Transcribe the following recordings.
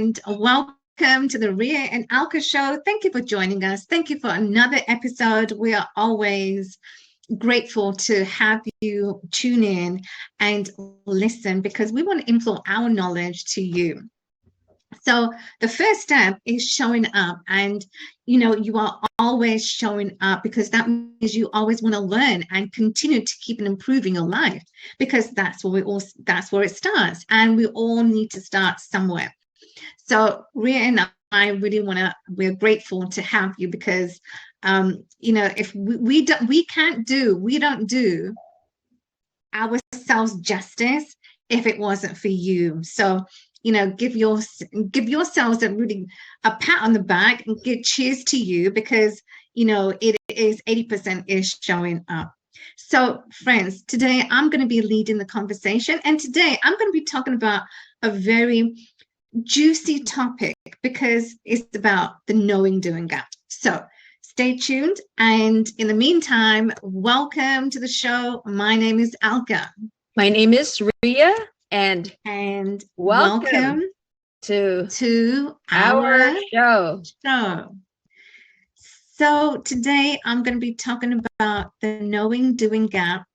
and welcome to the 𝗦𝗵𝗲 show. Thank you for joining us. Thank you for another episode. We are always grateful to have you tune in and listen because we want to impart our knowledge to you. So the first step is showing up, and you are always showing up because that means you always want to learn and continue to keep improving your life, because that's where it starts, and we all need to start somewhere. So Ria and I really we're grateful to have you because if we don't do ourselves justice if it wasn't for you. So give yourselves a pat on the back and give cheers to you because it is 80% is showing up. So friends, today I'm going to be leading the conversation, and today I'm going to be talking about a very juicy topic because it's about the knowing doing gap. So stay tuned, and in the meantime, welcome to the show. My name is 𝗥𝗵𝗲. My name is Ria, and welcome to our show. So today I'm going to be talking about the knowing doing gap.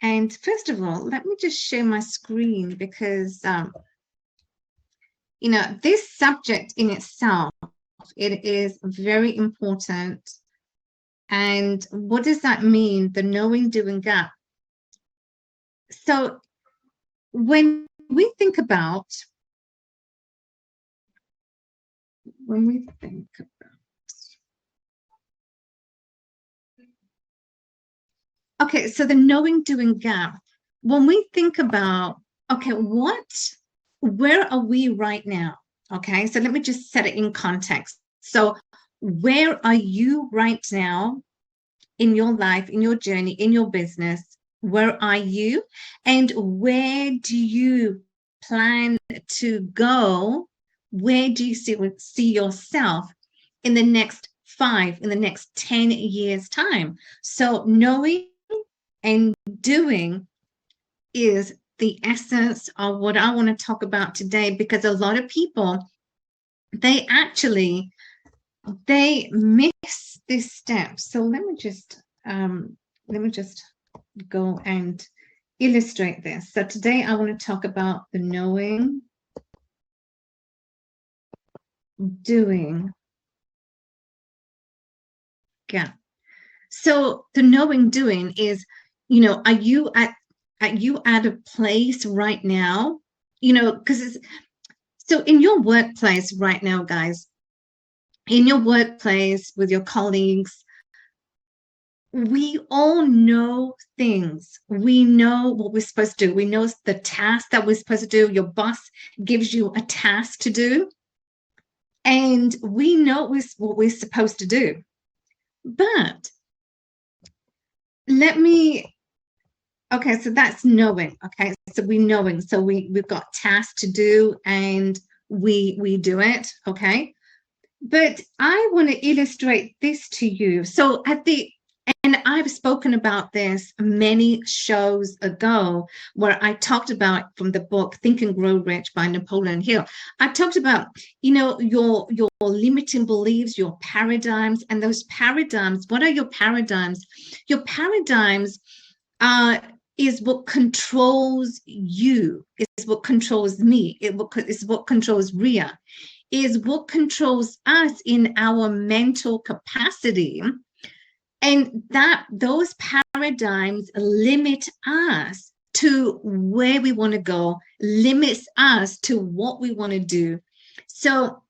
And first of all, let me just share my screen because this subject in itself, it is very important. And what does that mean, the knowing doing gap? So when we think about okay, so the knowing doing gap, when we think about, okay, where are we right now? Okay, so let me just set it in context. So where are you right now in your life, in your journey, in your business? Where are you? And where do you plan to go? Where do you see yourself in the next 5, in the next 10 years time? So knowing and doing is the essence of what I want to talk about today, because a lot of people, they miss this step. So let me just go and illustrate this. So today I want to talk about the knowing doing gap. So the knowing doing is, are you at a place right now, because so in your workplace right now, guys, in your workplace with your colleagues, we all know things. We know what we're supposed to do. We know the task that we're supposed to do. Your boss gives you a task to do, and we know what we're supposed to do. But okay, so that's knowing. Okay, so we're knowing. So we've got tasks to do, and we do it. Okay, but I want to illustrate this to you. So and I've spoken about this many shows ago, where I talked about from the book Think and Grow Rich by Napoleon Hill. I talked about, your limiting beliefs, your paradigms, and those paradigms. What are your paradigms? Your paradigms is what controls you, is what controls me, is what controls Ria, is what controls us in our mental capacity. And those paradigms limit us to where we want to go, limits us to what we want to do. So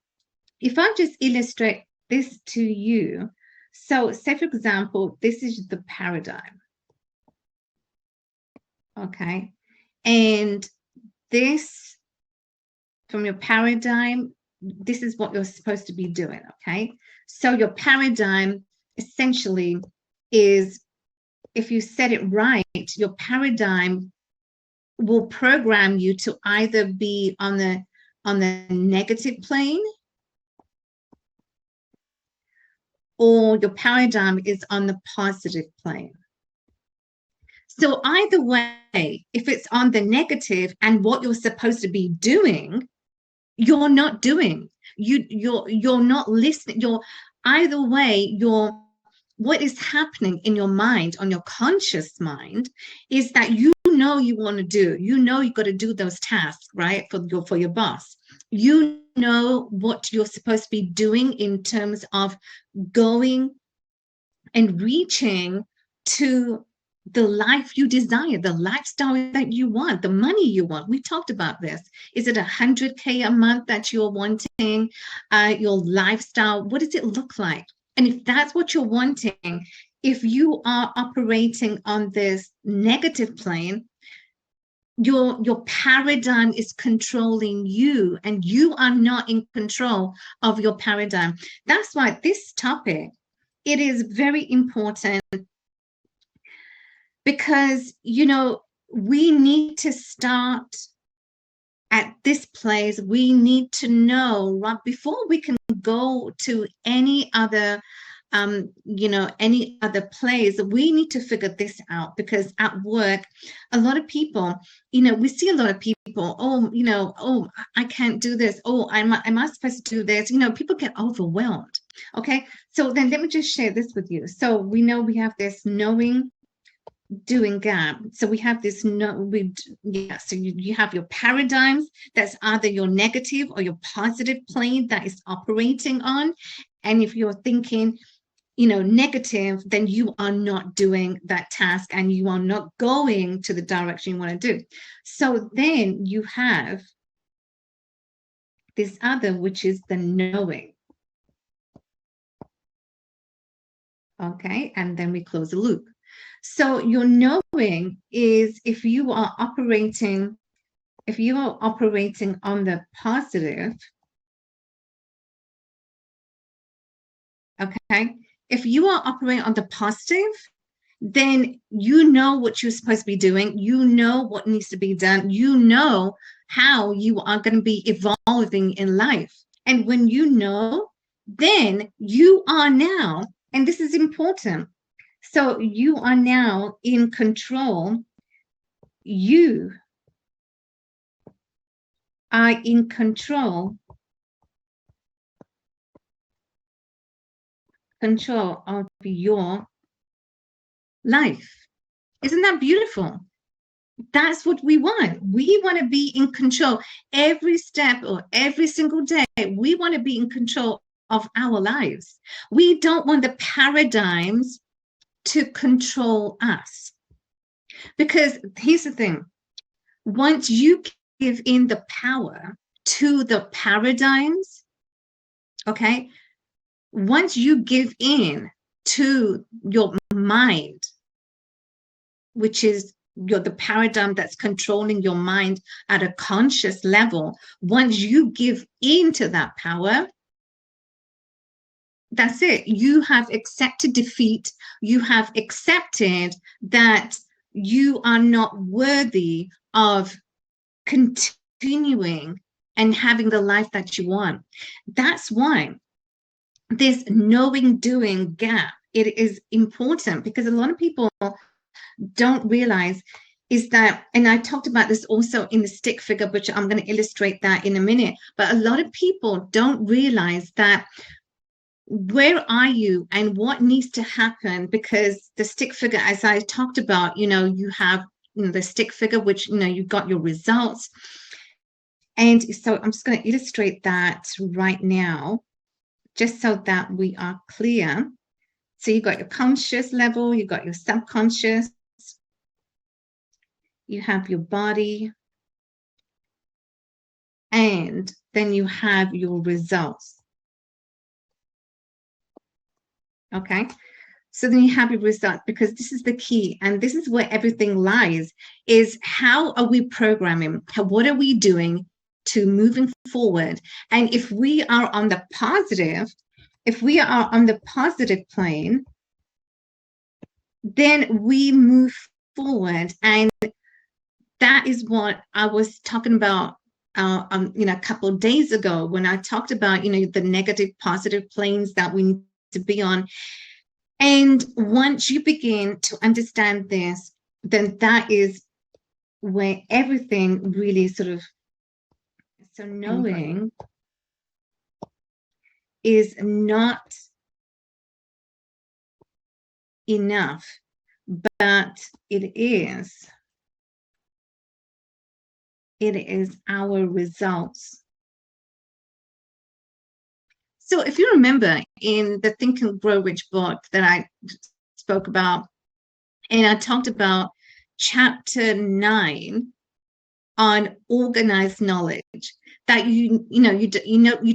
if I just illustrate this to you, so say for example, this is the paradigm. Okay, and this, from your paradigm, this is what you're supposed to be doing. Okay, so your paradigm essentially is, if you set it right, your paradigm will program you to either be on the negative plane, or your paradigm is on the positive plane. So either way, if it's on the negative and what you're supposed to be doing, you're not doing. You're not listening. You're either way, what is happening in your mind, on your conscious mind, is that you want to do. You got to do those tasks, right? For your boss. You know what you're supposed to be doing in terms of going and reaching to the life you desire, the lifestyle that you want, the money you want. We talked about this. Is it 100K a month that you're wanting? Your lifestyle, what does it look like? And if that's what you're wanting, if you are operating on this negative plane, your paradigm is controlling you, and you are not in control of your paradigm. That's why this topic, it is very important, because, we need to start at this place. We need to know, right, before we can go to any other any other place, we need to figure this out. Because at work, a lot of people, we see a lot of people, I can't do this. Am I supposed to do this? People get overwhelmed. Okay, so then let me just share this with you. So we know we have this knowing, doing gap. So we have this so you have your paradigms. That's either your negative or your positive plane that is operating on. And if you're thinking negative, then you are not doing that task, and you are not going to the direction you want to do. So then you have this other, which is the knowing. Okay, and then we close the loop. So your knowing is if you are operating on the positive, okay, if you are operating on the positive, then you know what you're supposed to be doing. You know what needs to be done. You know how you are going to be evolving in life. And when you know, then you are now, and this is important, so you are now in control. You are in control of your life. Isn't that beautiful? That's what we want. We want to be in control every step or every single day. We want to be in control of our lives. We don't want the paradigms to control us. Because here's the thing, once you give in the power to the paradigms, okay, once you give in to your mind, which is the paradigm that's controlling your mind at a conscious level, once you give into that power, that's it. You have accepted defeat. You have accepted that you are not worthy of continuing and having the life that you want. That's why this knowing, doing gap, it is important, because a lot of people don't realize is that, and I talked about this also in the stick figure, which I'm going to illustrate that in a minute, but a lot of people don't realize that where are you and what needs to happen, because the stick figure, as I talked about, you have the stick figure, which you've got your results. And so I'm just going to illustrate that right now, just so that we are clear. So you've got your conscious level, you've got your subconscious, you have your body, and then you have your results. Okay, so then you have your result, because this is the key, and this is where everything lies, is how are we programming? What are we doing to moving forward? And if we are on the positive, plane, then we move forward. And that is what I was talking about a couple of days ago, when I talked about the negative positive planes that we need to be on. And once you begin to understand this, then that is where everything really sort of So knowing is not enough, but it is our results. So if you remember in the Think and Grow Rich book that I spoke about, and I talked about chapter 9 on organized knowledge, that you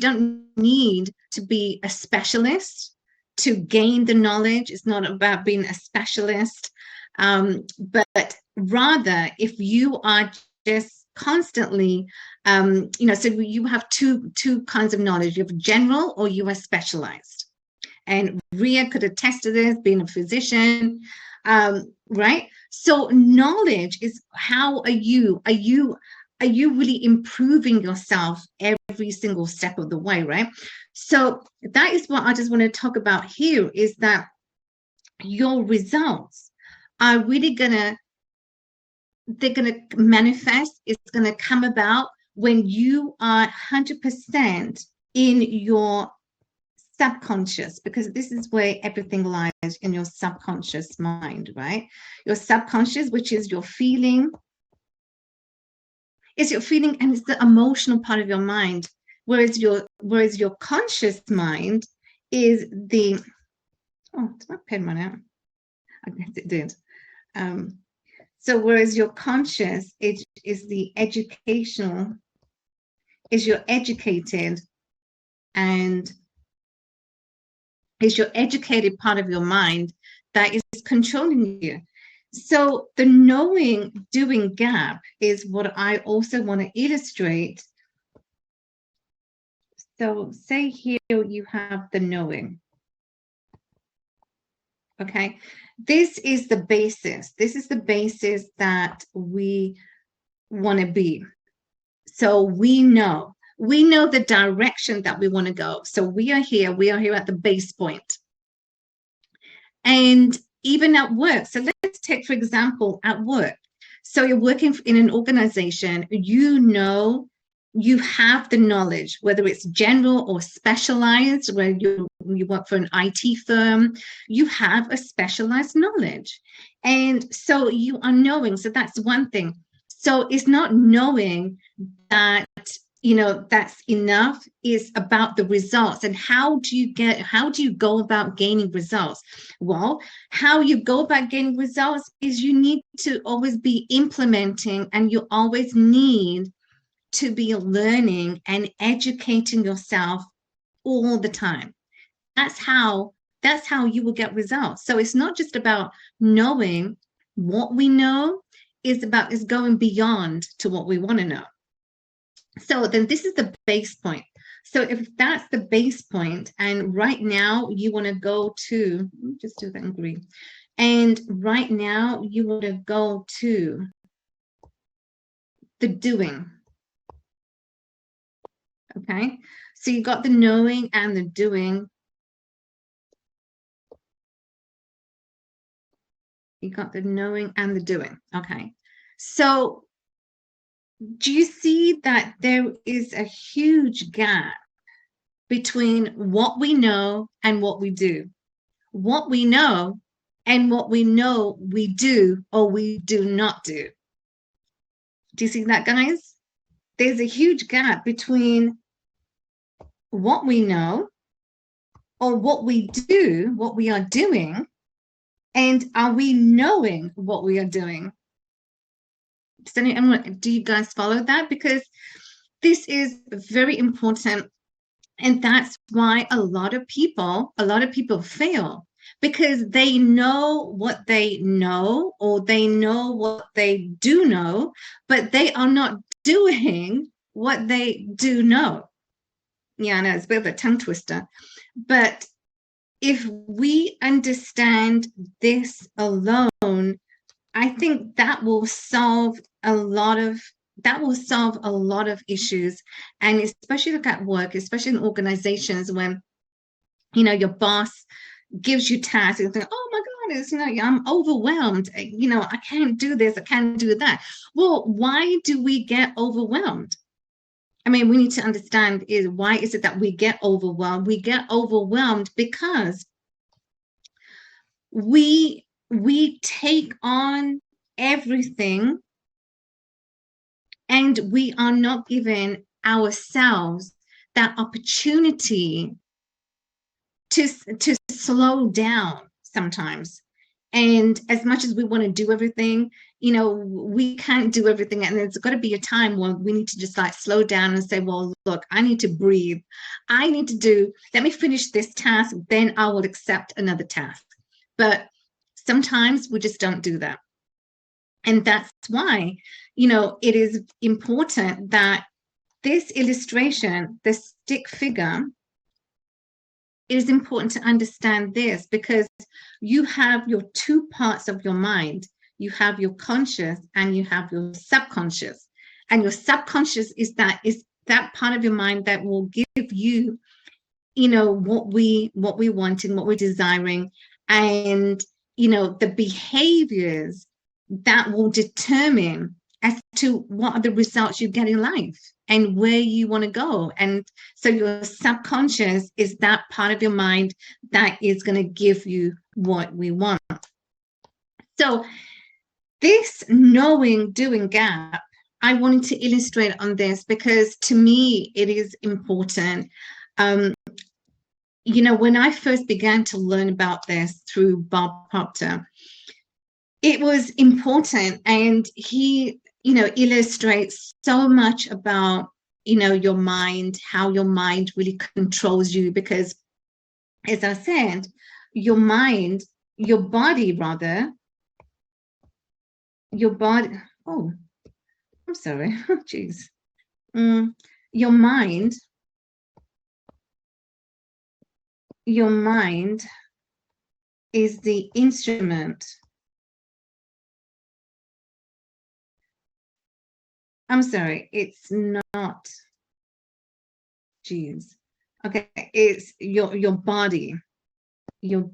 don't need to be a specialist to gain the knowledge. It's not about being a specialist, but rather if you are just constantly, so you have two kinds of knowledge. You have general or you are specialized. And Ria could attest to this, being a physician, right? So knowledge is how are you really improving yourself every single step of the way, right? So that is what I just want to talk about here, is that your results are really they're gonna manifest. It's gonna come about when you are 100% in your subconscious, because this is where everything lies, in your subconscious mind, right? Your subconscious, which is your feeling, and it's the emotional part of your mind, whereas your conscious mind is the, oh, did my pen run out? I guess it did. So whereas your conscious is the educational, is your educated, and is your educated part of your mind that is controlling you. So the knowing doing gap is what I also want to illustrate. So say here you have the knowing. Okay, this is the basis. This is the basis that we want to be. So we know the direction that we want to go. So we are here at the base point. And even at work, so let's take, for example, at work. So you're working in an organization, you have the knowledge, whether it's general or specialized, where you work for an IT firm, you have a specialized knowledge. And so you are knowing, so that's one thing. So it's not knowing that, that's enough. Is about the results. And how do you go about gaining results? Well, how you go about gaining results is you need to always be implementing, and you always need to be learning and educating yourself all the time. That's how you will get results. So it's not just about knowing what we know, is going beyond to what we want to know. So then this is the base point. So if that's the base point, and right now you want to go to, let me just do that in green. And right now you want to go to the doing. Okay, so you got the knowing and the doing. You got the knowing and the doing. Okay, so do you see that there is a huge gap between what we know and what we do? What we know and what we know we do or we do not do. Do you see that, guys? There's a huge gap between what we know or what we do, what we are doing, and are we knowing what we are doing? Do you guys follow that? Because this is very important, and that's why a lot of people fail, because they know what they know, or they know what they do know, but they are not doing what they do know. Yeah, I know it's a bit of a tongue twister, but if we understand this alone, I think that will solve a lot of issues. And especially look at work, especially in organizations, when your boss gives you tasks and think, oh my goodness, I'm overwhelmed, I can't do this, I can't do that. Well, why do we get overwhelmed? I mean, we need to understand is why is it that we get overwhelmed? We get overwhelmed because we take on everything, and we are not giving ourselves that opportunity to slow down sometimes. And as much as we want to do everything, we can't do everything. And there's got to be a time when we need to just like slow down and say, well, look, I need to breathe. Let me finish this task, then I will accept another task. But sometimes we just don't do that. And that's why, it is important that this illustration, the stick figure, it is important to understand this, because you have your two parts of your mind. You have your conscious and you have your subconscious. And your subconscious is that part of your mind that will give you, what we want and what we're desiring, and the behaviors that will determine as to what are the results you get in life and where you want to go. And so your subconscious is that part of your mind that is going to give you what we want. So this knowing doing gap, I wanted to illustrate on this because to me it is important. When I first began to learn about this through 𝗦𝗵𝗲, it was important, and he illustrates so much about your mind, how your mind really controls you, because as I said, your body, oh, I'm sorry, oh geez, your mind is the instrument. I'm sorry, it's not. Geez. Okay, it's your body. Your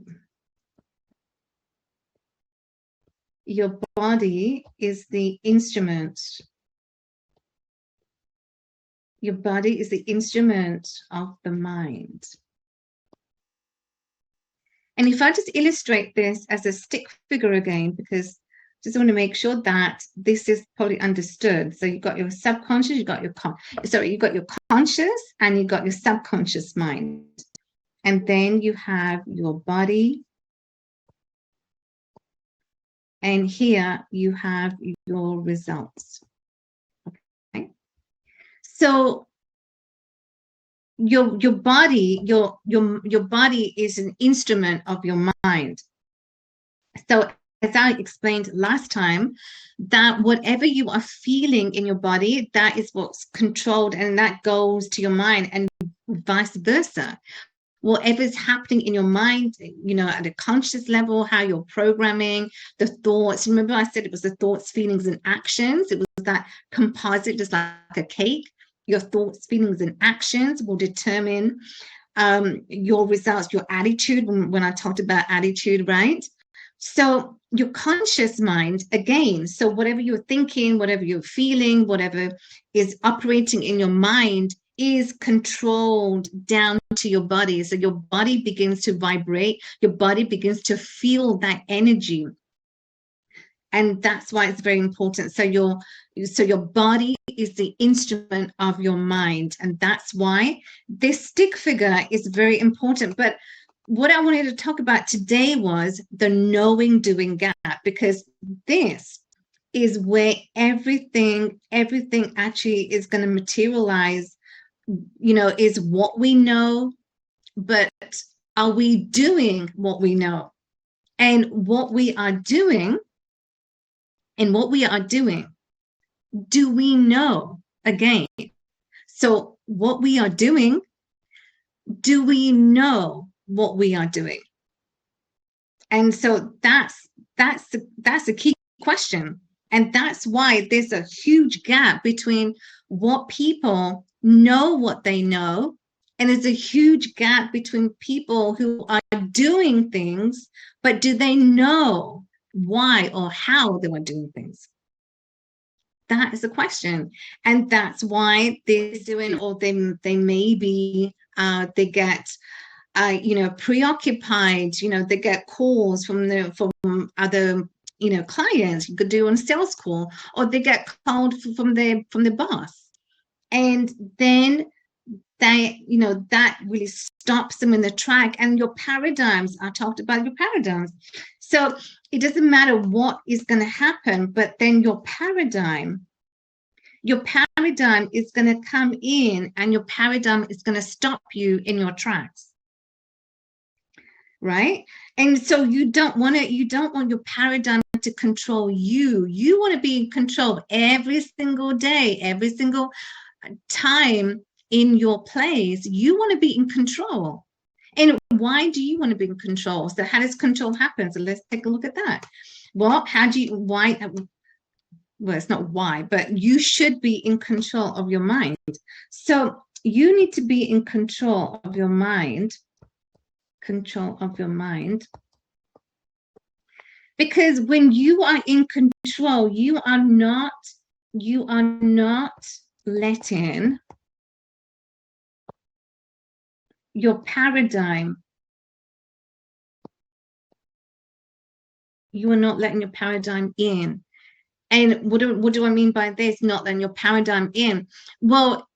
body is the instrument. Your body is the instrument of the mind. And if I just illustrate this as a stick figure again, because just want to make sure that this is probably understood. So you've got your subconscious, you've got your conscious, and you've got your subconscious mind. And then you have your body. And here you have your results. Okay. So your body is an instrument of your mind. So as I explained last time, that whatever you are feeling in your body, that is what's controlled, and that goes to your mind, and vice versa. Whatever's happening in your mind, at a conscious level, how you're programming, the thoughts. Remember I said it was the thoughts, feelings, and actions. It was that composite, just like a cake. Your thoughts, feelings, and actions will determine your results, your attitude, when I talked about attitude, right? So your conscious mind, again, so whatever you're thinking, whatever you're feeling, whatever is operating in your mind is controlled down to your body. So your body begins to vibrate, your body begins to feel that energy. And that's why it's very important. So your body is the instrument of your mind. And that's why this stick figure is very important. But what I wanted to talk about today was the knowing doing gap, because this is where everything actually is going to materialize, is what we know, but are we doing what we know? And what we are doing, do we know again? So what we are doing, do we know what we are doing? And so that's a key question. And that's why there's a huge gap between what people know what they know, and there's a huge gap between people who are doing things, but do they know why or how they were doing things? That is the question. And that's why they're doing, or they may be, they get, preoccupied, they get calls from other, clients. You could do on a sales call, or they get called from the boss. And then that really stops them in the track. And your paradigms, I talked about your paradigms. So it doesn't matter what is going to happen, but then your paradigm is going to come in, and your paradigm is going to stop you in your tracks. Right? And so you don't want your paradigm to control you. You want to be in control every single day, every single time in your place. You want to be in control. And why do you want to be in control? So how does control happen? So let's take a look at that. Well, well, it's not why, but you should be in control of your mind. So you need to be in control of your mind. Because when you are in control, you are not letting your paradigm, you are not letting your paradigm in. And what do I mean by this, not letting your paradigm in? Well,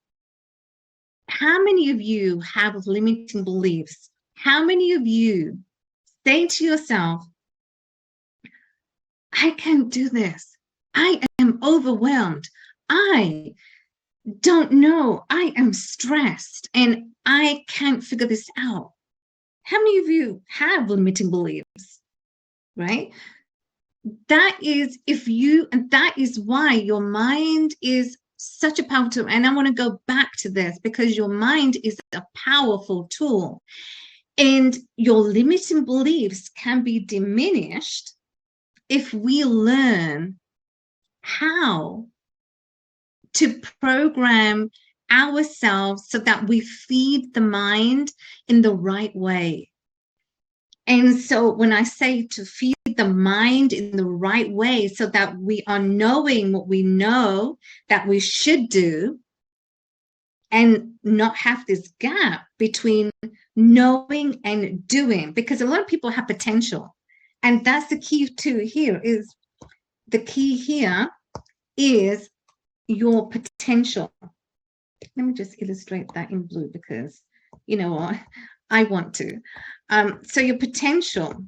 how many of you have limiting beliefs? How many of you say to yourself, I can't do this. I am overwhelmed. I don't know. I am stressed and I can't figure this out. How many of you have limiting beliefs, right? That is that is why your mind is such a powerful tool. And I want to go back to this, because your mind is a powerful tool. And your limiting beliefs can be diminished if we learn how to program ourselves so that we feed the mind in the right way. And so when I say to feed the mind in the right way, so that we are knowing what we know that we should do, and not have this gap between knowing and doing, because a lot of people have potential. And that's the key here is your potential. Let me just illustrate that in blue, because you know what, I want to. So your potential.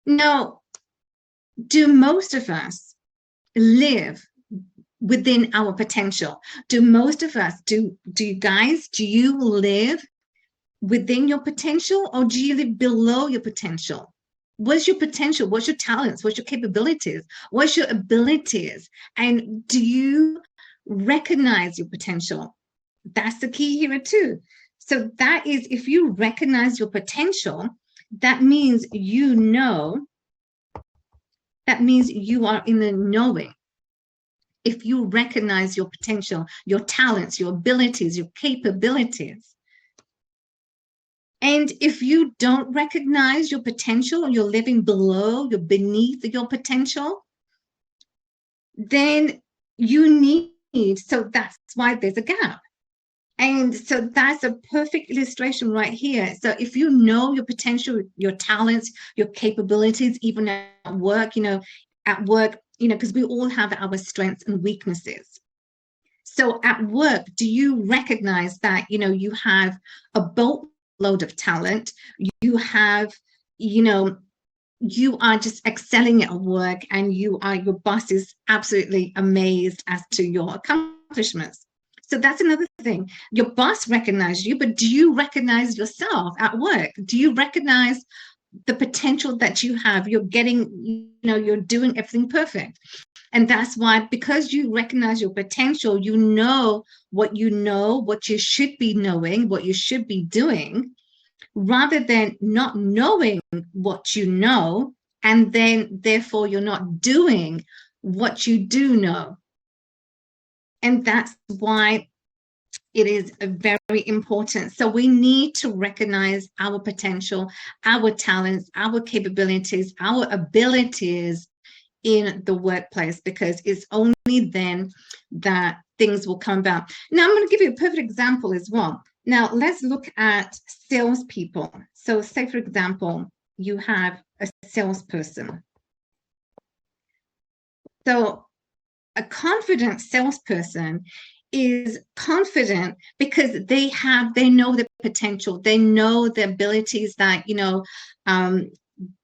Now, do most of us live within our potential? Do most of us, do you guys, do you live within your potential, or do you live below your potential? What's your potential? What's your talents? What's your capabilities? What's your abilities? And do you recognize your potential? That's the key here too. So that is, if you recognize your potential, that means you know, that means you are in the knowing. If you recognize your potential, your talents, your abilities, your capabilities. And if you don't recognize your potential, you're living below, you're beneath your potential, then you need, so that's why there's a gap. And so that's a perfect illustration right here. So if you know your potential, your talents, your capabilities, even at work, because we all have our strengths and weaknesses. So at work, do you recognize that, you have a boatload of talent, you have, you are just excelling at work, and your boss is absolutely amazed as to your accomplishments. So that's another thing. Your boss recognizes you, but do you recognize yourself at work? Do you recognize the potential that you have? You're getting, you're doing everything perfect. And that's why, because you recognize your potential, you know, what you should be knowing, what you should be doing, rather than not knowing what you know, and then therefore you're not doing what you do know. And that's why it is very important. So we need to recognize our potential, our talents, our capabilities, our abilities in the workplace, because it's only then that things will come about. Now, I'm going to give you a perfect example as well. Now, let's look at salespeople. So say, for example, you have a salesperson. So a confident salesperson is confident because they know the potential, they know the abilities that, you know,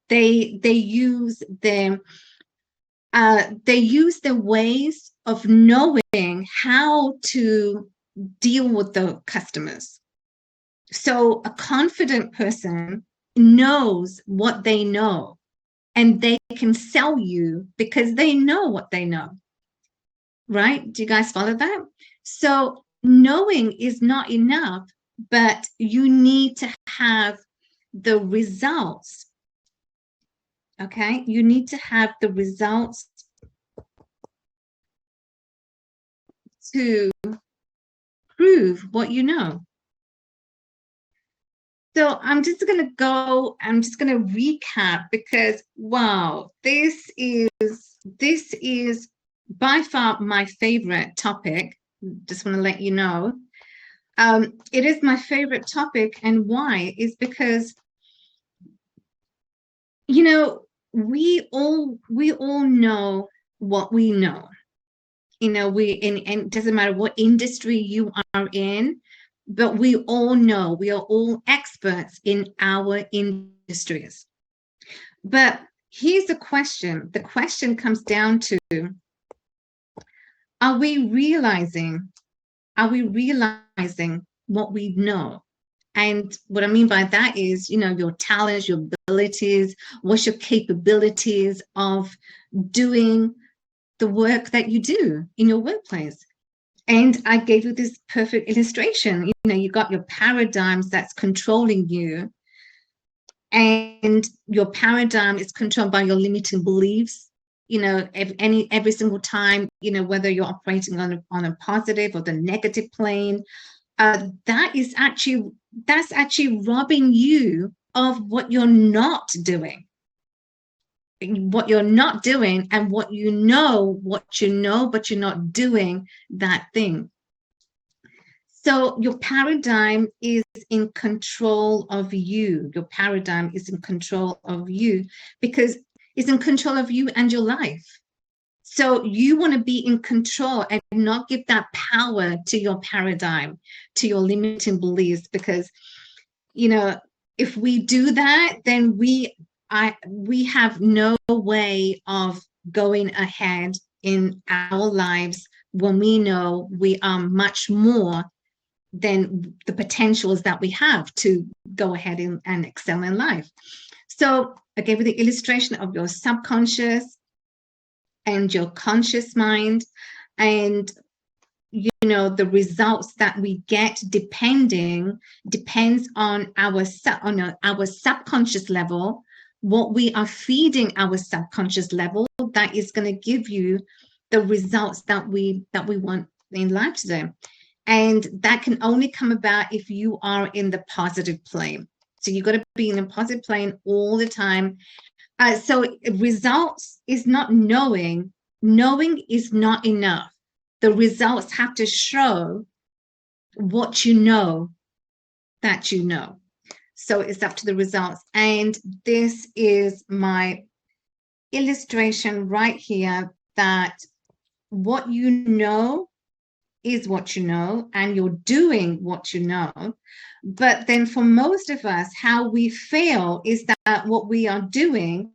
they use their ways of knowing how to deal with the customers. So a confident person knows what they know, and they can sell you because they know what they know. Right? Do you guys follow that? So knowing is not enough, but you need to have the results. Okay? You need to have the results to prove what you know. So I'm just going to recap, because wow, this is by far my favorite topic. Just want to let you know. It is my favorite topic, and why is because, you know, we all know what we know. You know, and it doesn't matter what industry you are in, but we all know, we are all experts in our industries. But here's the question. The question comes down to, are we realizing what we know? And what I mean by that is, you know, your talents, your abilities, what's your capabilities of doing the work that you do in your workplace. And I gave you this perfect illustration. You know, you got your paradigms that's controlling you, and your paradigm is controlled by your limiting beliefs. You know, every single time, you know, whether you're operating on a positive or the negative plane, that's actually robbing you of what you're not doing. What you're not doing, and what you know, but you're not doing that thing. So your paradigm is in control of you. Your paradigm is in control of you, because it's in control of you and your life. So you want to be in control and not give that power to your paradigm, to your limiting beliefs, because, you know, if we do that, then we have no way of going ahead in our lives when we know we are much more than the potentials that we have to go ahead and excel in life. So I gave you the illustration of your subconscious and your conscious mind, and you know, the results that we get depends on our subconscious level. What we are feeding our subconscious level, that is going to give you the results that we want in life today. And that can only come about if you are in the positive plane. So you've got to be in a positive plane all the time. So results is not knowing. Knowing is not enough. The results have to show what you know that you know. So it's up to the results. And this is my illustration right here, that what you know is what you know, and you're doing what you know. But then for most of us, how we fail is that what we are doing,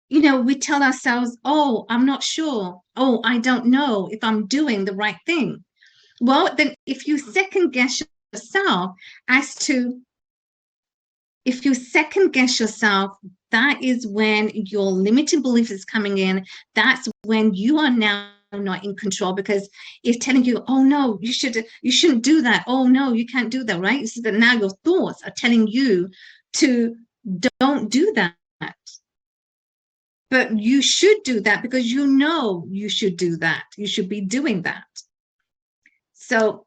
you know, we tell ourselves, oh, I'm not sure. Oh, I don't know if I'm doing the right thing. Well, then if you second guess yourself, that is when your limiting belief is coming in. That's when you are now not in control, because it's telling you, oh no, you shouldn't do that. Oh no, you can't do that, right? So that now your thoughts are telling you to don't do that. But you should do that, because you know you should do that. You should be doing that. So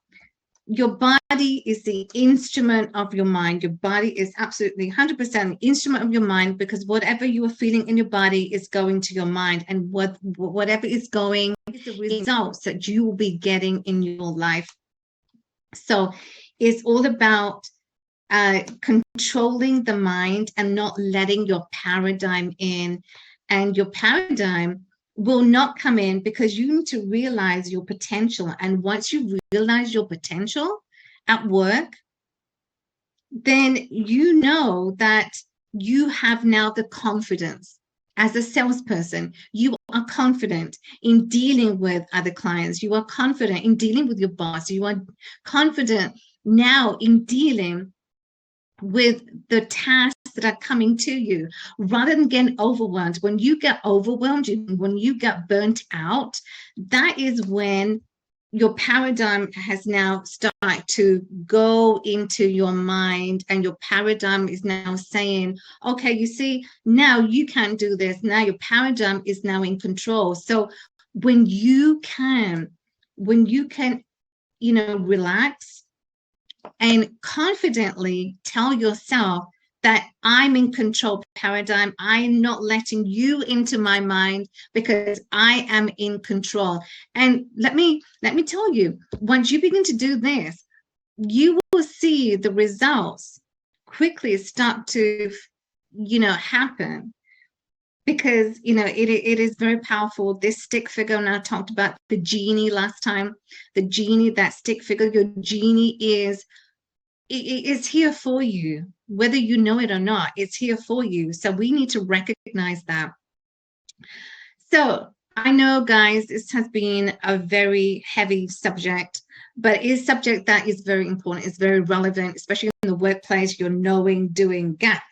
your body is the instrument of your mind. Your body is absolutely 100% the instrument of your mind, because whatever you are feeling in your body is going to your mind, and whatever is going is the results that you will be getting in your life. So it's all about controlling the mind and not letting your paradigm in. And your paradigm will not come in, because you need to realize your potential. And once you realize your potential at work, then you know that you have now the confidence. As a salesperson, you are confident in dealing with other clients. You are confident in dealing with your boss. You are confident now in dealing with the tasks that are coming to you, rather than getting overwhelmed. When you get overwhelmed, when you get burnt out, that is when your paradigm has now started to go into your mind, and your paradigm is now saying, okay, you see, now you can't do this. Now your paradigm is now in control. So when you can, relax and confidently tell yourself that I'm in control paradigm, I'm not letting you into my mind, because I am in control. And let me tell you, once you begin to do this, you will see the results quickly start to happen, because it is very powerful. This stick figure, and I talked about the genie last time, the genie, that stick figure, your genie is here for you, whether you know it or not. It's here for you. So we need to recognize that. So I know, guys, this has been a very heavy subject, but it's a subject that is very important. It's very relevant, especially in the workplace, your knowing, doing gap.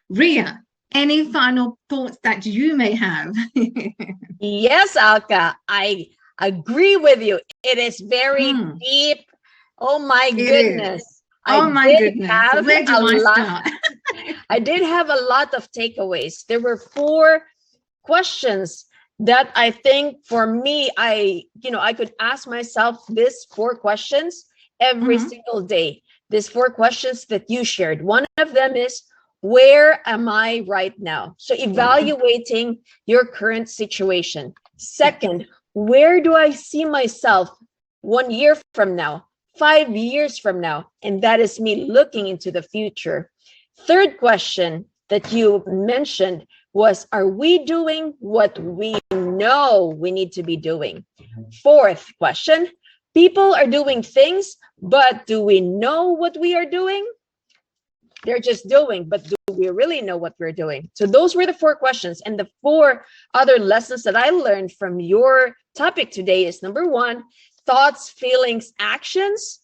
Ria, any final thoughts that you may have? Yes, Alka, I agree with you. It is very deep. Oh my goodness. Oh my goodness. Where do I start? I did have a lot of takeaways. There were 4 questions that I think, for me, I could ask myself these 4 questions every single day. These 4 questions that you shared. One of them is, where am I right now? So evaluating your current situation. Second, where do I see myself 1 year from now, 5 years from now? And that is me looking into the future. Third question that you mentioned was, are we doing what we know we need to be doing? Fourth question, people are doing things, but do we know what we are doing? They're just doing, but do we really know what we're doing? So those were the 4 questions. And the 4 other lessons that I learned from your topic today is, number 1, thoughts, feelings, actions.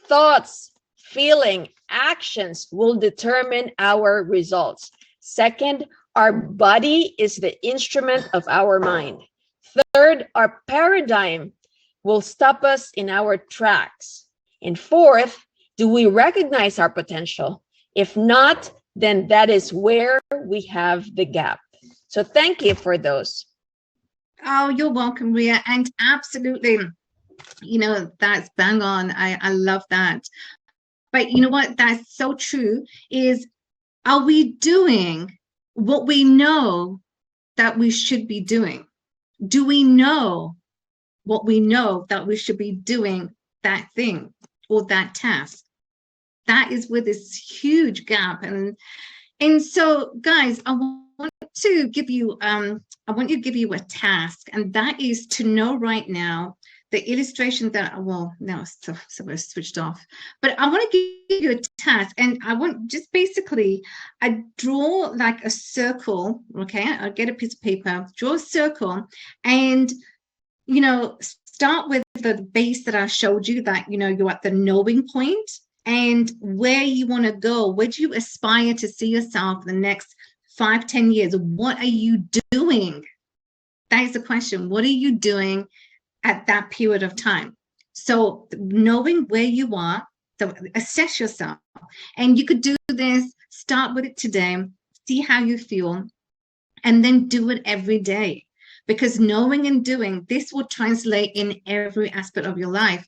Thoughts, feeling, actions will determine our results. Second, our body is the instrument of our mind. Third, our paradigm will stop us in our tracks. And fourth, do we recognize our potential? If not, then that is where we have the gap. So thank you for those. Oh, you're welcome, Ria. And absolutely, that's bang on. I love that. But you know what? That's so true. Is, are we doing what we know that we should be doing? Do we know what we know that we should be doing, that thing or that task? That is where this huge gap. And so, guys, I want to give you a task, and that is to know right now the illustration that, well, now it's switched off, but I want to give you a task, and I want just basically, I draw like a circle. Okay, I'll get a piece of paper, draw a circle, and start with the base that I showed you, that you're at the knowing point, and where you want to go. Where do you aspire to see yourself the next 5-10 years? What are you doing? That is the question. What are you doing at that period of time? So knowing where you are, so assess yourself. And you could do this, start with it today, see how you feel, and then do it every day. Because knowing and doing, this will translate in every aspect of your life.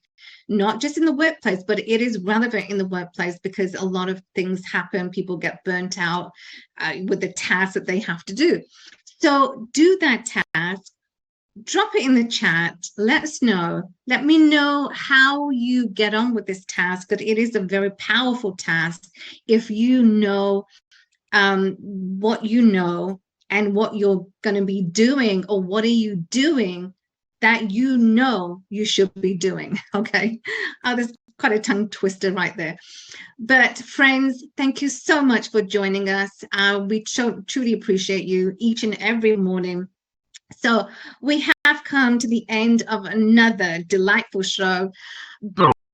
not just in the workplace, but it is relevant in the workplace because a lot of things happen. People get burnt out with the tasks that they have to do. So do that task. Drop it in the chat. Let us know. Let me know how you get on with this task, because it is a very powerful task if you know what you know and what you're going to be doing, or what are you doing that you know you should be doing. Okay. There's quite a tongue twister right there. But friends, thank you so much for joining us. We truly appreciate you each and every morning. So we have come to the end of another delightful show.